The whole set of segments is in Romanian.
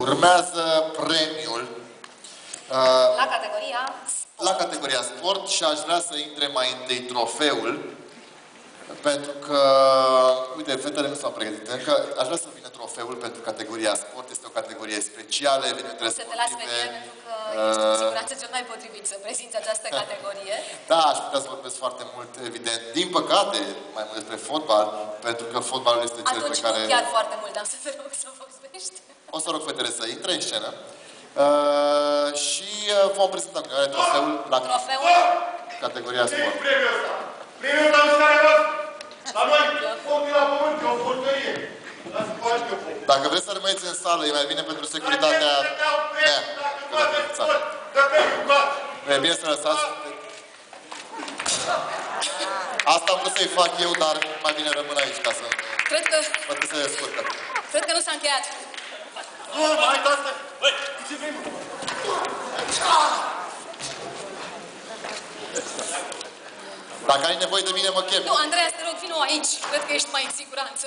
Urmează premiul la categoria sport și aș vrea să intre mai întâi trofeul, pentru că, uite, fetele nu s-au pregătit încă, aș vrea să vină trofeul pentru categoria sport, este o categorie specială, evenimentele sportive. Să te las pe mine, pentru că ești cu siguranță cel mai potrivit să prezinți această categorie. Da, aș putea să vorbesc foarte mult, evident. Din păcate, mai mult despre fotbal, pentru că fotbalul este cel pe care... Atunci chiar foarte mult, dar să te rog să vorbești. O să rog fetele să intre în scenă. Și vom prezenta cu care trofeul la categoria sport. Premiul ăsta nu se care rost. La noi, focul la pământ, e o porcărie. Dacă vreți să rămâneți în sală, e mai bine pentru securitatea mea. E bine să lăsați. Asta am vrut să-i fac eu, dar mai bine rămân aici ca să... Cred că... Poate să descurcă. Cred că nu s-a încheiat. Nu, mai uitați-te! Băi, ce vrei, mă? Dacă ai nevoie de mine, mă chem. Nu, Andreea, te rog, vino aici. Cred că ești mai în siguranță.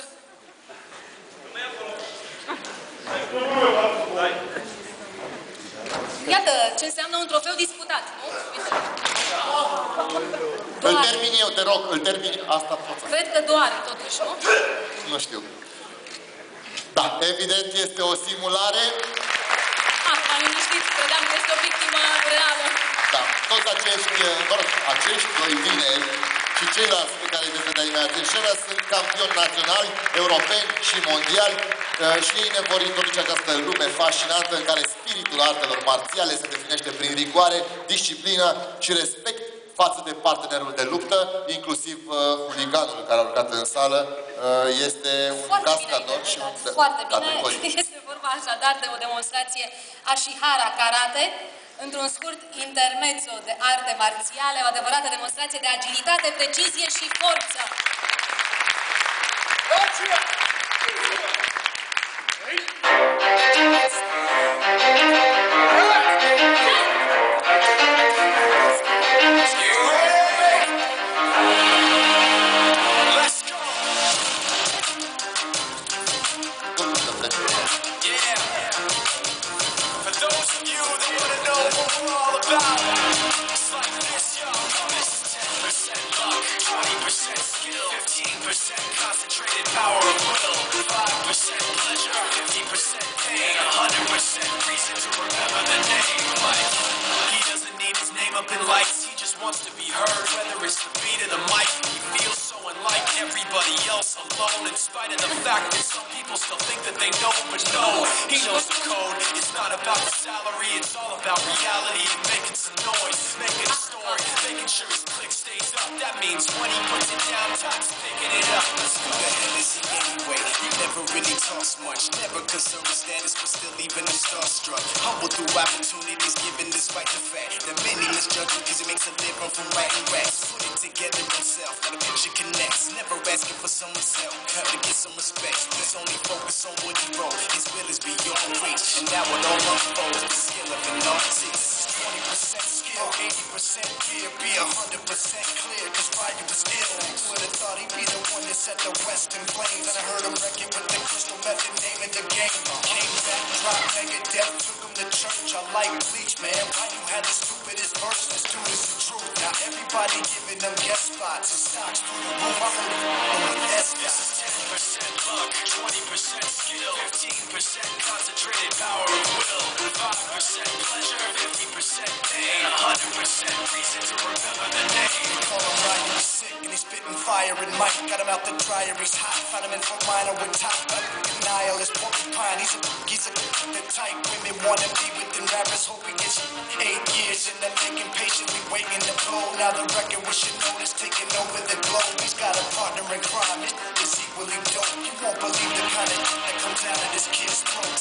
Iată ce înseamnă un trofeu disputat, nu? Îl termin eu, te rog, îl termin. Asta pot să... Cred că doare, totuși, nu? Nu știu. Da, evident, este o simulare. M-am liniștit, credeam că este o victimă reală. Da, toți acești doi vineri și ceilalți pe care veți vedea imediat sunt campioni naționali, europeni și mondiali și ei ne vor introduce această lume fascinantă în care spiritul artelor marțiale se definește prin rigoare, disciplină și respect față de partenerul de luptă, inclusiv huliganul care a urcat în sală, este un cascador și un foarte bine. Este vorba așadar de o demonstrație Ashihara Karate, într-un scurt intermezzo de arte marțiale, o adevărată demonstrație de agilitate, precizie și forță. Concentrated power of will, 5% pleasure, 50% pain, 100% reason to remember the name. Like, he doesn't need his name up in lights, he just wants to be heard, whether it's the beat of the mic. He feels so unlike everybody else alone, in spite of the fact that some people still think that they know, but no, he knows the code. It's not about the salary, it's all about reality and making some noise, making a story, making sure his click stays up. That means when he puts it down, time's picking it up. Let's do the Hennessy anyway. You never really toss much, never concerned with status, but still even him starstruck. Humble through opportunities given despite the fact that many misjudge him because he makes a living from writing raps. Put it together himself, now the picture connects. Never asking for someone's help, have to get some respect. Let's only focus on what he wrote. His will is beyond reach, and now it all unfolds. The skill of an artist. 20% skill, 80% fear, be 100% clear, cause Ryu was ill. Would've thought he'd be the one that set the West in flames. And I heard him wreck it with the crystal method, naming the game. Came back, dropped Megadeth, took him to church. I like Bleach, man. Why you had the stupidest verse? Let's do this the truth. Now everybody giving them guest spots and stocks through the roof. I heard him with S. This is 10% luck, 20% skill, 15% concentrated power of will, 5% pleasure, 50% pain, 100% reason to remember the name. Call him Ryu, he's sick and he's spitting fire and Mike got him out the dryer, he's hot. Found him in Fort Minor with top gun, nihilist porcupine. He's a the type women wanna be within rappers. Hope he gets 8 years and they're making patiently waiting to blow. Now the record we should know is taking over the globe. He's got a partner in crime, is equally dope. You won't believe the kind of that comes out of this kid's throat.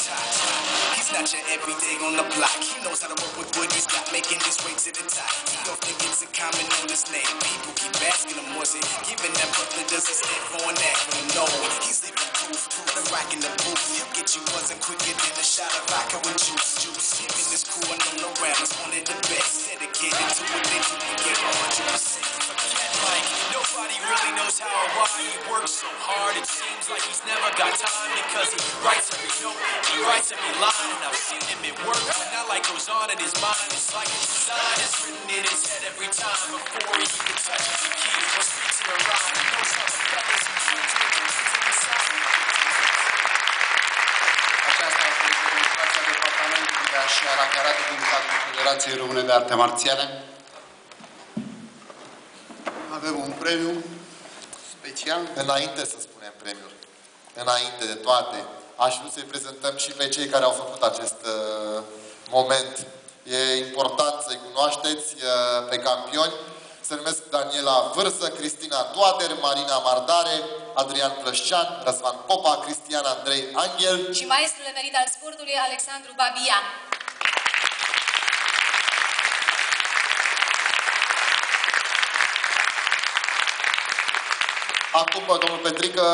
He's not your everyday on the block. He knows how to work with what he's got, making his way to the top. He don't think it's a common on his name. People keep asking him, was it giving that brother doesn't stand for an acronym? No, he's living proof, the rock in the booth. He'll get you buzzing quicker than a shot of vodka with juice. Him and his crew are known around as one of the best. Dedicated to what they do to get 100%. Forget Mike, nobody really knows how or why he works so hard. It seems like he's never got time because he writes every note, he writes every line. And I've feeling him at work, but not like goes on in his mind. It's like it's designed, it's written in his head every time. Before he even touches the key or speaks in a rhyme, he knows how the fellas he trains with the kids inside. Aceasta este demonstrația Departamentului de Așiara Karate din cadrul Federației Române de Arte Marțiale. Avem un premiu special. Înainte să spunem premiul, înainte de toate, aș vrea să-i prezentăm și pe cei care au făcut acest moment. E important să-i cunoașteți pe campioni. Se numesc Daniela Vârsă, Cristina Toader, Marina Mardare, Adrian Plășcean, Răzvan Popa, Cristian Andrei Anghel și maestrul emerit al sportului Alexandru Babia. Acum domnul Petrică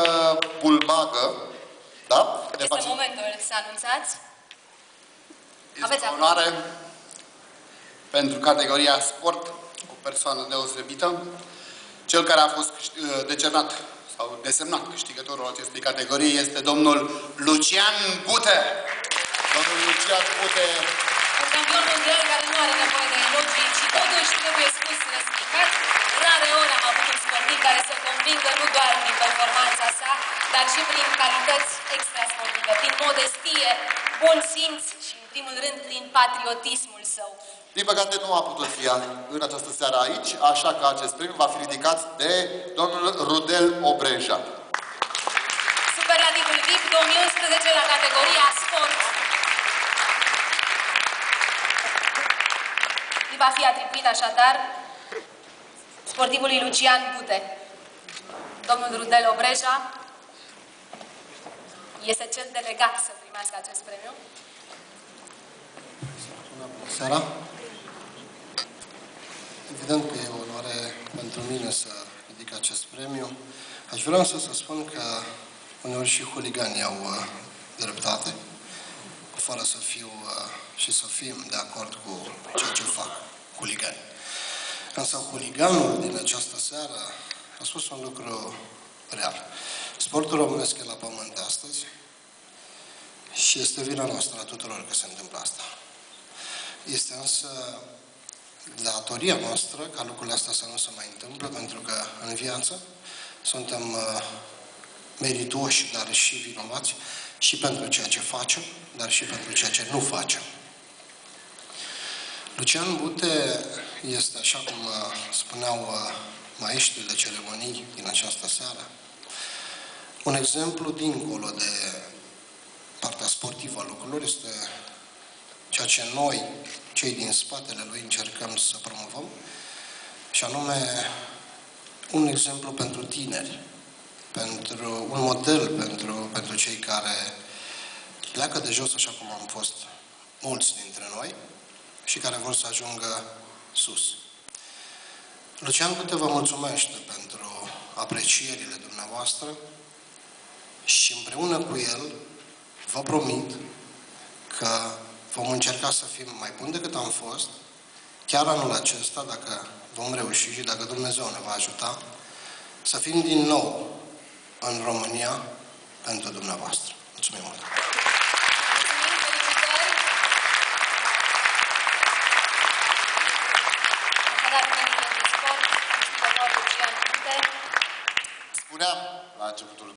Bulmagă, da? Este momentul să anunțați. Este o onoare pentru categoria sport cu persoană deosebită. Cel care a fost decernat sau desemnat câștigătorul acestei categorii este domnul Lucian Gute. Domnul Lucian Gute, Un campion mondial care nu are nevoie de elogii și totuși trebuie spus răspicat. Rare ori am avut un sportiv care să convingă nu doar prin performanța sa, dar și prin calități extrasportive, prin modestie, bun simț și, în primul rând, prin patriotismul său. din păcate nu a putut fi în această seară aici, așa că acest premiu va fi ridicat de domnul Rudel Obreja. Superlativul VIP 2011 la categoria sport. Îi va fi atribuit așadar sportivului Lucian Gute. Domnul Rudel Obreja este cel delegat să primească acest premiu. Bună seara! Evident că e o onoare pentru mine să ridic acest premiu. Aș vrea însă să spun că uneori și huliganii au dreptate, fără să fiu și să fim de acord cu ceea ce fac huliganii. Însă huliganul din această seară a spus un lucru real. Sportul românesc e la pământ astăzi și este vina noastră a tuturor că se întâmplă asta. Este însă datoria noastră ca lucrurile astea să nu se mai întâmplă, pentru că în viață suntem meritoși, dar și vinovați și pentru ceea ce facem, dar și pentru ceea ce nu facem. Lucian Gute este, așa cum spuneau maestrii de ceremonii din această seară, un exemplu dincolo de partea sportivă a lucrurilor, este ceea ce noi, cei din spatele lui, încercăm să promovăm, și anume un exemplu pentru tineri, pentru un model pentru cei care pleacă de jos, așa cum am fost mulți dintre noi, și care vor să ajungă sus. Lucian Gute vă mulțumește pentru aprecierile dumneavoastră și împreună cu el vă promit că vom încerca să fim mai buni decât am fost, chiar anul acesta, dacă vom reuși și dacă Dumnezeu ne va ajuta, să fim din nou în România pentru dumneavoastră. Mulțumim mult! Spuneam la începutul